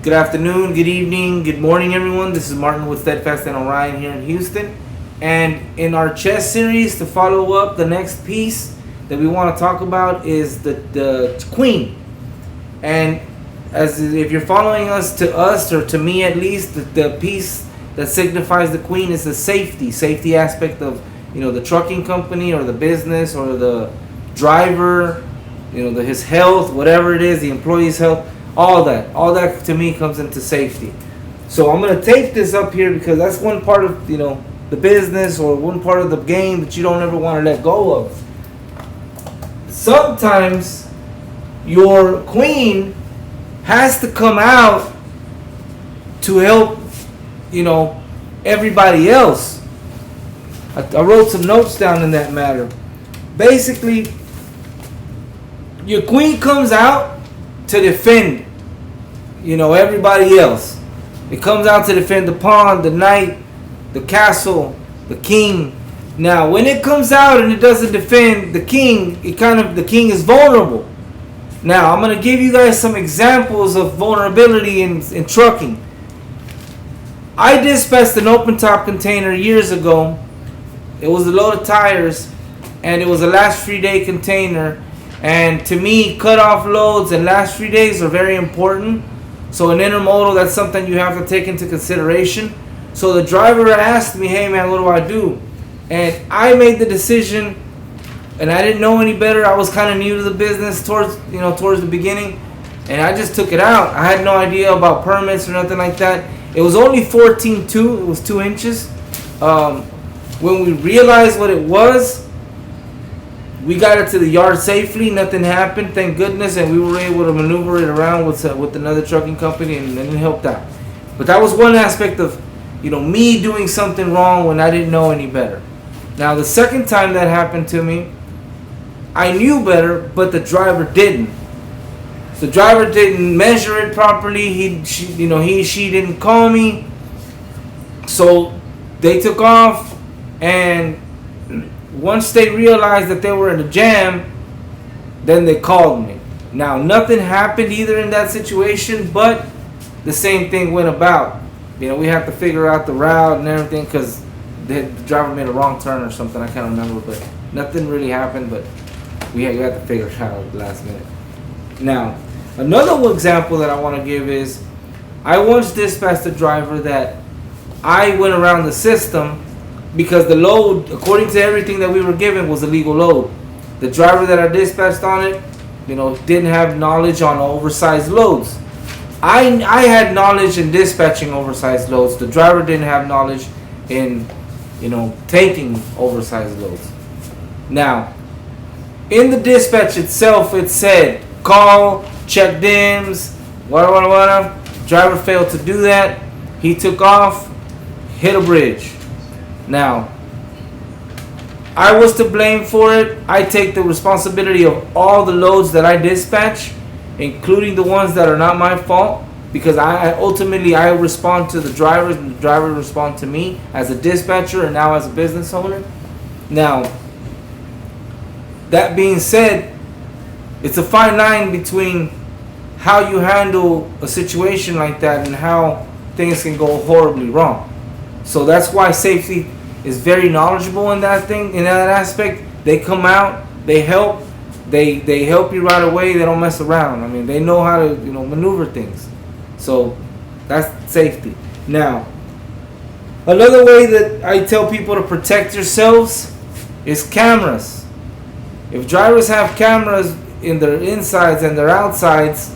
Good afternoon, good evening, good morning, everyone. This is Martin with Steadfast and Orion here in Houston. And in our chess series, to follow up, the next piece that we want to talk about is the queen. And as if you're following us, or to me at least, the piece that signifies the queen is the safety aspect of the trucking company or the business or the driver, his health, whatever it is, the employee's health. All that to me comes into safety. So I'm gonna take this up here because that's one part of the business or one part of the game that you don't ever want to let go of. Sometimes your queen has to come out to help everybody else. I wrote some notes down in that matter. Basically, your queen comes out to defend everybody else. It comes out to defend the pawn, the knight, the castle, the king. Now, when it comes out and it doesn't defend the king, the king is vulnerable. Now, I'm going to give you guys some examples of vulnerability in trucking. I dispatched an open top container years ago. It was a load of tires, and it was a last free day container. And to me, cut-off loads and last 3 days are very important. So in intermodal, that's something you have to take into consideration. So the driver asked me, hey man, what do I do? And I made the decision, and I didn't know any better. I was kind of new to the business towards the beginning. And I just took it out. I had no idea about permits or nothing like that. It was only 14.2, it was 2 inches. When we realized what it was, we got it to the yard safely. Nothing happened, thank goodness, and we were able to maneuver it around with another trucking company, and it helped out. But that was one aspect of, me doing something wrong when I didn't know any better. Now, the second time that happened to me, I knew better, but the driver didn't. The driver didn't measure it properly. She didn't call me. So they took off, and once they realized that they were in a jam, then they called me. Now, nothing happened either in that situation, but the same thing went about. We had to figure out the route and everything because the driver made a wrong turn or something. I can't remember, but nothing really happened, but we had to figure it out at the last minute. Now, another example that I want to give is I once dispatched a driver that I went around the system because the load, according to everything that we were given, was a legal load. The driver that I dispatched on it, didn't have knowledge on oversized loads. I had knowledge in dispatching oversized loads. The driver didn't have knowledge in, taking oversized loads. Now, in the dispatch itself, it said, call, check DIMS, whatever. Driver failed to do that. He took off, hit a bridge. Now, I was to blame for it. I take the responsibility of all the loads that I dispatch, including the ones that are not my fault, because I ultimately respond to the drivers and the drivers respond to me as a dispatcher and now as a business owner. Now, that being said, it's a fine line between how you handle a situation like that and how things can go horribly wrong. So that's why safety is very knowledgeable in that aspect. They come out, they help, they help you right away. They don't mess around. I mean, they know how to maneuver things. So that's safety. Now, another way that I tell people to protect yourselves is cameras. If drivers have cameras in their insides and their outsides,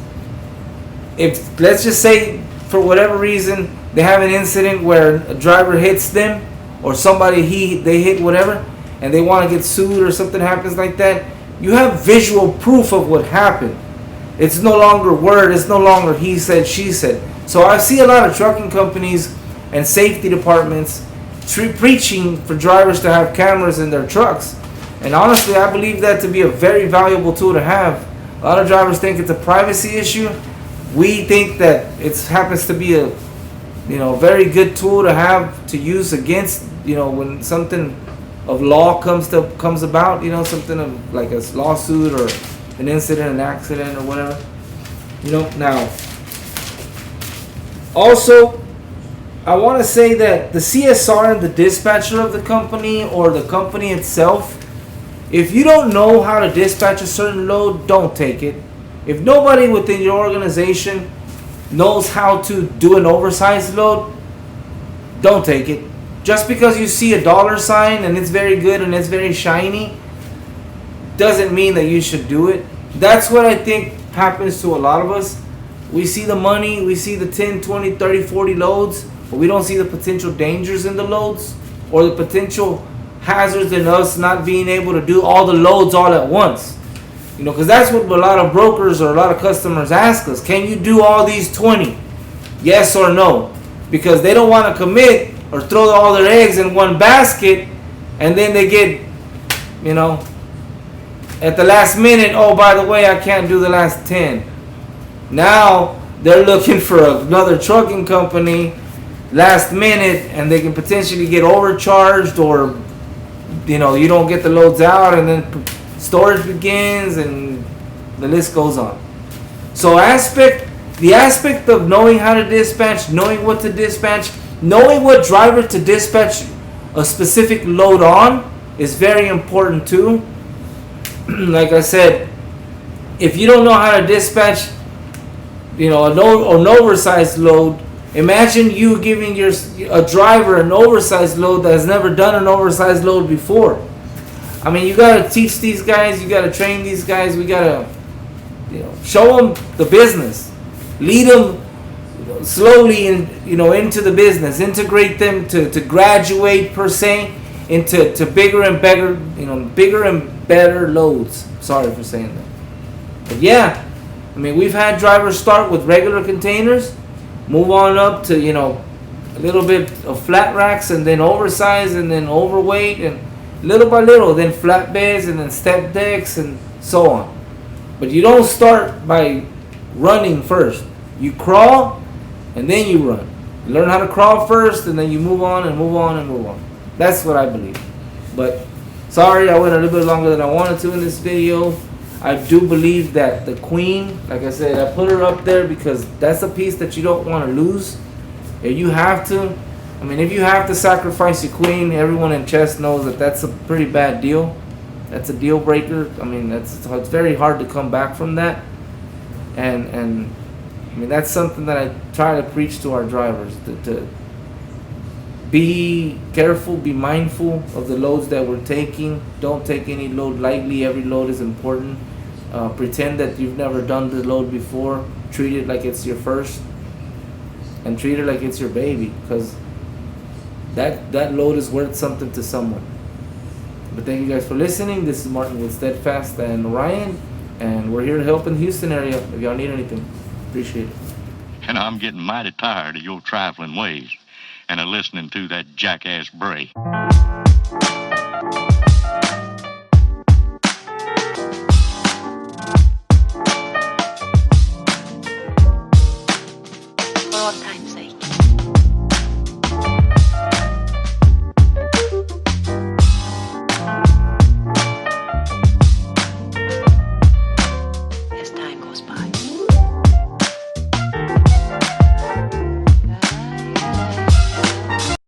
if let's just say for whatever reason they have an incident where a driver hits them or they hit whatever and they want to get sued or something happens like that, you have visual proof of what happened. It's no longer word, it's no longer he said, she said. So I see a lot of trucking companies and safety departments preaching for drivers to have cameras in their trucks. And honestly, I believe that to be a very valuable tool to have. A lot of drivers think it's a privacy issue. We think that it happens to be a very good tool to have to use against when something of law comes about, something of like a lawsuit or an incident, an accident or whatever. Now Also, I want to say that the CSR and the dispatcher of the company or the company itself, if you don't know how to dispatch a certain load, don't take it. If nobody within your organization knows how to do an oversized load, don't take it. Just because you see a dollar sign and it's very good and it's very shiny, doesn't mean that you should do it. That's what I think happens to a lot of us. We see the money, we see the 10, 20, 30, 40 loads, but we don't see the potential dangers in the loads or the potential hazards in us not being able to do all the loads all at once. You know, because that's what a lot of brokers or a lot of customers ask us. Can you do all these 20? Yes or no? Because they don't want to commit or throw all their eggs in one basket, and then they get, you know, at the last minute, oh, by the way, I can't do the last 10. Now they're looking for another trucking company last minute, and they can potentially get overcharged, or, you know, you don't get the loads out, and then storage begins, and the list goes on. So the aspect of knowing how to dispatch, knowing what to dispatch, knowing what driver to dispatch a specific load on is very important too. Like I said, if you don't know how to dispatch, you know, an oversized load, imagine you giving a driver an oversized load that has never done an oversized load before. I mean, you gotta teach these guys, you gotta train these guys, we gotta, you know, show them the business, lead them, you know, slowly into the business, integrate them to graduate per se into bigger and better loads. Sorry for saying that, but yeah, I mean, we've had drivers start with regular containers, move on up to, you know, a little bit of flat racks, and then oversized, and then overweight, and little by little, then flatbeds, and then step decks, and so on. But you don't start by running first. You crawl, and then you run. You learn how to crawl first, and then you move on and move on and move on. That's what I believe. But sorry, I went a little bit longer than I wanted to in this video. I do believe that the Queen, like I said, I put her up there because that's a piece that you don't want to lose. If you have to, I mean, if you have to sacrifice your Queen, everyone in chess knows that that's a pretty bad deal. That's a deal breaker. I mean, it's very hard to come back from that. And I mean, that's something that I try to preach to our drivers, to be careful, be mindful of the loads that we're taking. Don't take any load lightly. Every load is important. Pretend that you've never done the load before. Treat it like it's your first, and treat it like it's your baby, because that load is worth something to someone. But thank you guys for listening. This is Martin with Steadfast and Ryan, and we're here to help in the Houston area if y'all need anything. Appreciate it. And I'm getting mighty tired of your trifling ways and of listening to that jackass Bray.